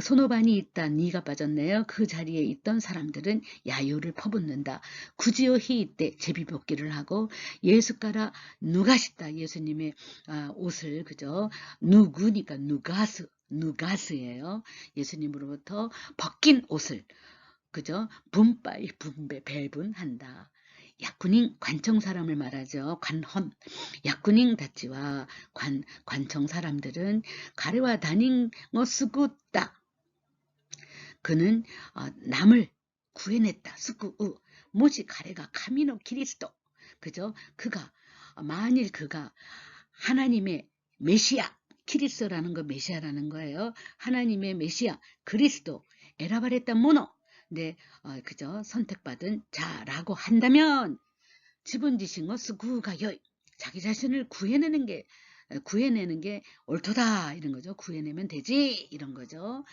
손오반이 있다. 니가 빠졌네요. 그 자리에 있던 사람들은 야유를 퍼붓는다. 구지오히 이때 제비뽑기를 하고 예수가라 누가시다. 예수님의 옷을 그저 누구니까 누가스예요. 예수님으로부터 벗긴 옷을 그저 배분한다. 약군인 관청 사람을 말하죠. 관헌. 약군인 다치와 관청 사람들은 가래와 다닌 쓰구다. 그는 남을 구해냈다. 쓰구우. 모시 가래가 카미노 키리스도. 그죠? 만일 그가 하나님의 메시아, 키리스도라는 거 메시아라는 거예요. 하나님의 메시아, 그리스도, 에라바레타 모노. 네, 그죠? 선택받은 자라고 한다면 지분지신 것스 구가 여 자기 자신을 구해내는 게 옳도다 이런 거죠. 구해내면 되지 이런 거죠.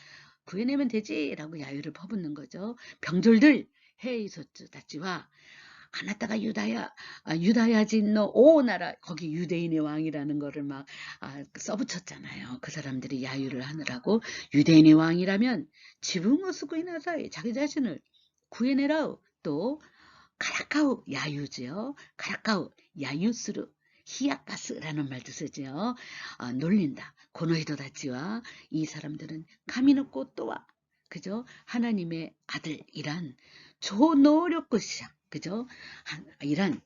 구해내면 되지라고 야유를 퍼붓는 거죠. 병졸들 헤이소츠 다치와 아나타가 유다야진노 오나라 거기 유대인의 왕이라는 거를 막 써붙였잖아요. 그 사람들이 야유를 하느라고 유대인의 왕이라면 지붕을 쓰고 이나사이 자기 자신을 구해내라우 또 카라카우 야유지요. 카라카우 야유스루 히야카스라는 말도 쓰죠. 놀린다. 고노히도다치와 이 사람들은 카미노코 또와 그죠? 하나님의 아들이란 초노력것이야. 그죠? 이란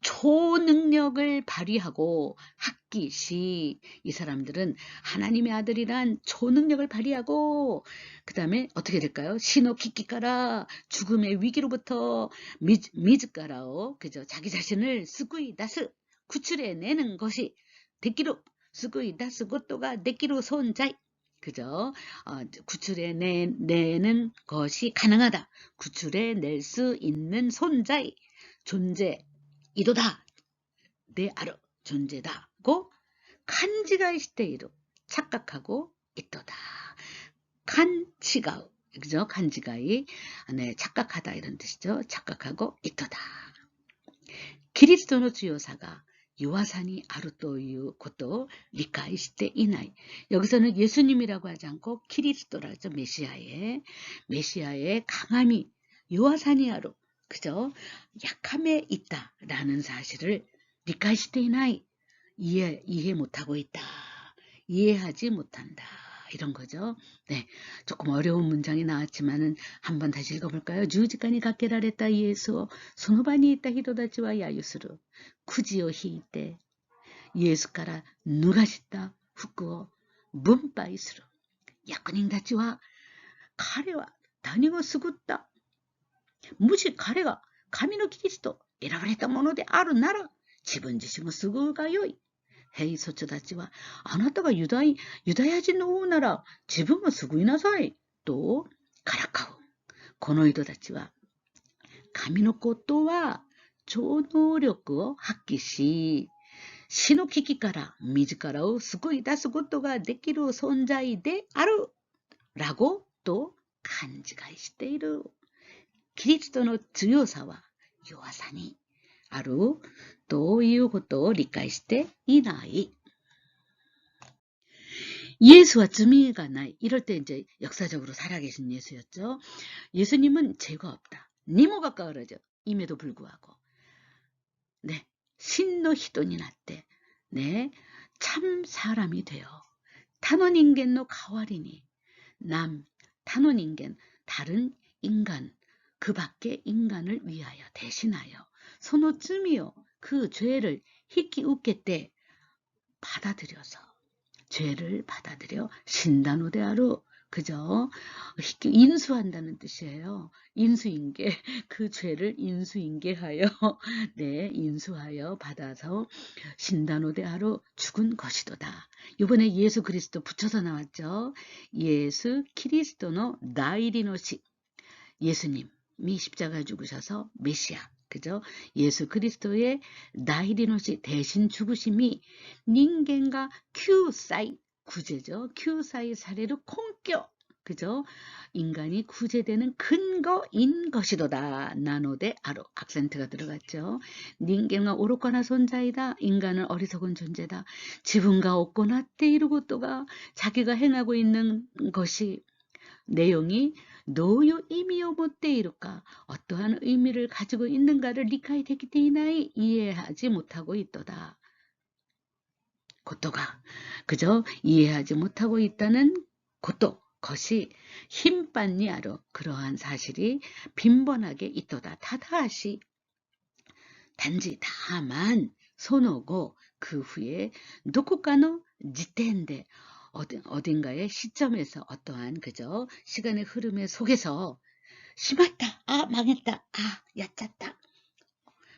초능력을 발휘하고 학기시 이 사람들은 하나님의 아들이란 초능력을 발휘하고 그 다음에 어떻게 될까요? 시노키키까라 죽음의 위기로부터 미즈까라오 그죠? 자기 자신을 스쿠이다스 구출해내는 것이 데키로 스쿠이다스 고토가 데키로 손자이 그죠? 구출해내는 것이 가능하다. 구출해낼 수 있는 손자이 존재 이도다 내 아르 존재다고 칸지가이 시테이로 착각하고 있도다. 칸치가우 그죠? 칸지가이 네 착각하다 이런 뜻이죠. 착각하고 있도다. 그리스도의 주요사가 요하산이 아루토유 것도 리카이시테 이나이 여기서는 예수님이라고 하지 않고 키리스도라죠. 메시아의 강함이 요하산이 아루 그죠? 약함에 있다라는 사실을 리카이시테 이나이 이해 못하고 있다. 이해하지 못한다. 이런 거죠. 네, 조금 어려운 문장이 나왔지만은 한번 다시 읽어볼까요? 주지간이 가케라레타 예수 소노바니 있다 히도다치와 야유스루 쿠지오 히이테 예수から脱がした服を分配する役人たちは彼は何を救ったもし彼が神のキリスト選ばれたものであるなら自分自身を救うがよい。ヘイソチたちはあなたがユダヤ人の王なら自分を救いなさいとからかう。この人たちは神のことは超能力を発揮し死の危機から自らを救い出すことができる存在であるラゴと勘違いしている。キリストの強さは弱さにあるということを理解していない。 예수와罪가ない. 이럴 때 이제 역사적으로 살아계신 예수였죠. 예수님은 죄가 없다. 니모가 까르죠. 임에도 불구하고. 네. 신노 히돈이 났대. 네. 참 사람이 되어. 타노닌겐노 가와리니. 타노닌겐. 다른 인간. 그 밖의 인간을 위하여 대신하여. 소노쯤이요. 그 죄를 히키 웃겠대. 받아들여서. 죄를 받아들여 신다노데아루 그죠? 인수한다는 뜻이에요. 인수인계 그 죄를 인수인계하여 네 인수하여 받아서 신다노데아루 죽은 것이도다. 이번에 예수 그리스도 붙여서 나왔죠. 예수 키리스도노 나이리노시 예수님이 십자가에 죽으셔서 메시아 그죠? 예수 그리스도의 나이리노시 대신 죽으심이 닌겐가 큐사이 구제죠. 큐사이 사례로 콩껴 그죠? 인간이 구제되는 근거인 것이도다. 나노데 아로 악센트가 들어갔죠. 닌겐가 오로까나 손자이다. 인간은 어리석은 존재다. 지분가 없거나 때 이루고 또가 자기가 행하고 있는 것이 내용이 노요 의미を持っているか 어떠한 의미를 가지고 있는가를理解できていない 이해하지 못하고 있도다. 고토가 그저 이해하지 못하고 있다는 고토 것이 힘빤니 아로 그러한 사실이 빈번하게 있도다. 타다시 단지 다만 손오고 그 후에 도코카노 지텐데 어딘가의 시점에서 어떠한 그저 시간의 흐름의 속에서 심했다, 망했다, 얕았다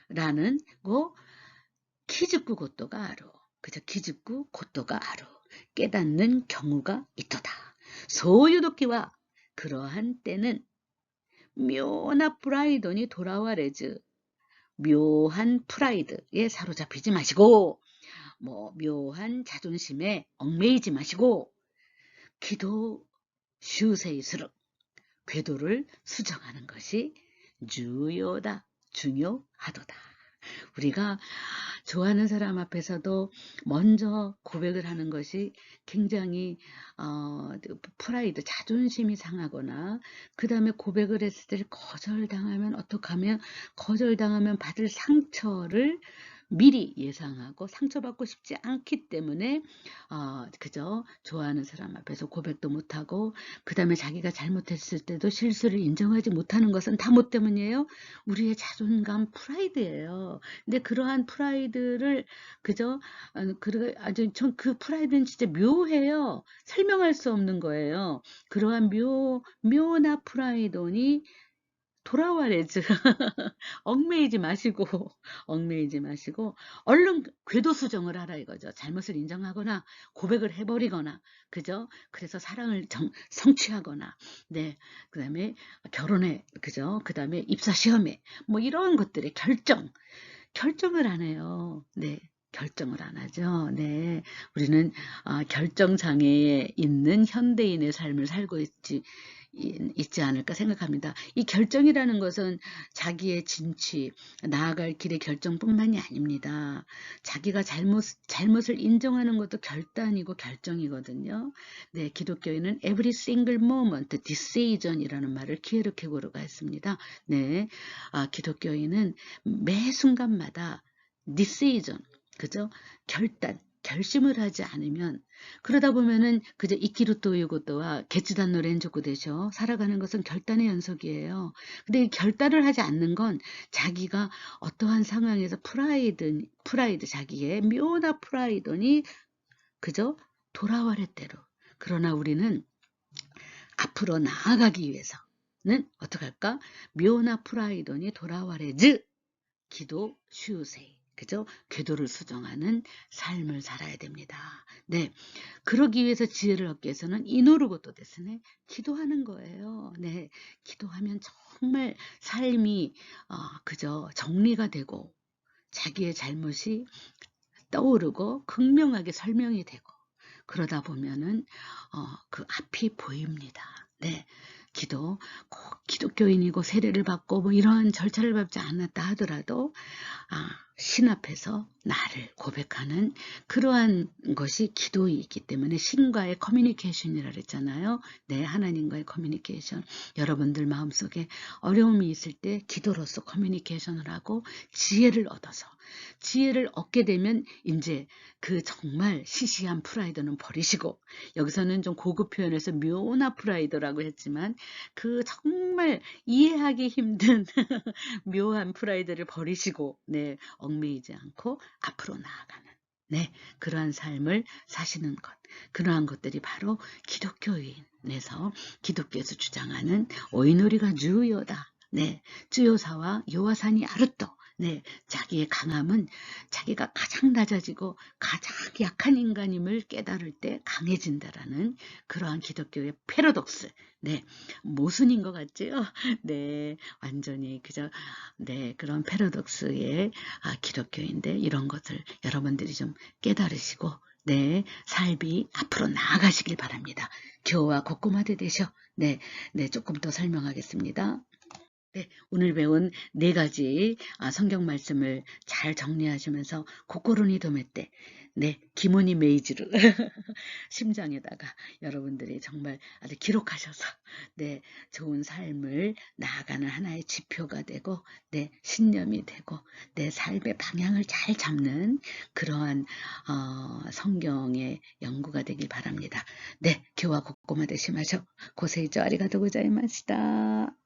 라는 거 기즈쿠 고토가 아로 그저 기즈쿠 고토가 아로 깨닫는 경우가 있도다. 소유도끼와 그러한 때는 묘나 프라이드니 돌아와레즈 묘한 프라이드에 사로잡히지 마시고 묘한 자존심에 얽매이지 마시고 기도 슈세이스르 궤도를 수정하는 것이 중요하도다. 우리가 좋아하는 사람 앞에서도 먼저 고백을 하는 것이 굉장히 프라이드, 자존심이 상하거나, 그 다음에 고백을 했을 때 거절당하면 어떡하면, 거절당하면 받을 상처를 미리 예상하고 상처받고 싶지 않기 때문에 그저 좋아하는 사람 앞에서 고백도 못하고, 그 다음에 자기가 잘못했을 때도 실수를 인정하지 못하는 것은 다 뭐 때문이에요? 우리의 자존감, 프라이드예요. 근데 그러한 프라이드를 그저 아주 그 프라이드는 진짜 묘해요. 설명할 수 없는 거예요. 그러한 묘나 프라이드니 돌아와래즈. 얽매이지 마시고 얽매이지 마시고 얼른 궤도 수정을 하라 이거죠. 잘못을 인정하거나 고백을 해버리거나, 그죠? 그래서 사랑을 성취하거나, 네, 그 다음에 결혼에, 그죠? 그 다음에 입사 시험에 뭐 이런 것들의 결정을 안 해요. 네. 결정을 안 하죠. 네. 우리는 결정 장애에 있는 현대인의 삶을 살고 있지 않을까 생각합니다. 이 결정이라는 것은 자기의 진취, 나아갈 길의 결정뿐만이 아닙니다. 자기가 잘못을 인정하는 것도 결단이고 결정이거든요. 네, 기독교인은 every single moment decision이라는 말을 키에르케고르가 했습니다. 네, 기독교인은 매 순간마다 decision, 그죠? 결심을 하지 않으면, 그러다 보면은 그저 이키루토 요고토와 게츠단노 렌조쿠 되셔. 살아가는 것은 결단의 연속이에요. 근데 이 결단을 하지 않는 건 자기가 어떠한 상황에서 프라이드 자기의 묘나 프라이드니 그저 돌아와랬대로. 그러나 우리는 앞으로 나아가기 위해서는 어떡할까? 묘나 프라이드니 돌아와래즈 기도 슈세이. 그죠? 궤도를 수정하는 삶을 살아야 됩니다. 네. 그러기 위해서 지혜를 얻기 위해서는 이노르고토 데스네. 기도하는 거예요. 네. 기도하면 정말 삶이 그저 정리가 되고 자기의 잘못이 떠오르고 극명하게 설명이 되고, 그러다 보면은 그 앞이 보입니다. 네. 꼭 기독교인이고 세례를 받고 뭐 이러한 절차를 밟지 않았다 하더라도 신 앞에서 나를 고백하는 그러한 것이 기도이기 때문에 신과의 커뮤니케이션이라 그랬잖아요. 네, 하나님과의 커뮤니케이션. 여러분들 마음속에 어려움이 있을 때 기도로서 커뮤니케이션을 하고 지혜를 얻어서, 지혜를 얻게 되면 이제 그 정말 시시한 프라이드는 버리시고, 여기서는 좀 고급 표현에서 묘나 프라이드라고 했지만 그 정말 이해하기 힘든 묘한 프라이드를 버리시고, 네, 얽매이지 않고 앞으로 나아가는, 네, 그러한 삶을 사시는 것, 그러한 것들이 바로 기독교에서 주장하는 오이노리가 주요다. 네, 주요사와 요와사니 아르토. 네, 자기의 강함은 자기가 가장 낮아지고 가장 약한 인간임을 깨달을 때 강해진다라는 그러한 기독교의 패러독스. 네, 모순인 것 같지요? 네, 완전히 그저 네, 그런 패러독스의 기독교인데, 이런 것을 여러분들이 좀 깨달으시고 네, 삶이 앞으로 나아가시길 바랍니다. 교와 고꼬마대 되셔. 네, 조금 더 설명하겠습니다. 네, 오늘 배운 4가지 성경 말씀을 잘 정리하시면서 고코로니 도메떼, 네, 기모니 메이즈루 심장에다가 여러분들이 정말 아주 기록하셔서 네, 좋은 삶을 나아가는 하나의 지표가 되고, 네, 신념이 되고, 내 삶의 방향을 잘 잡는 그러한 성경의 연구가 되길 바랍니다. 네, 교와 고꼬마 되시마쇼. 고세이죠. 아리가또 고자이마시다.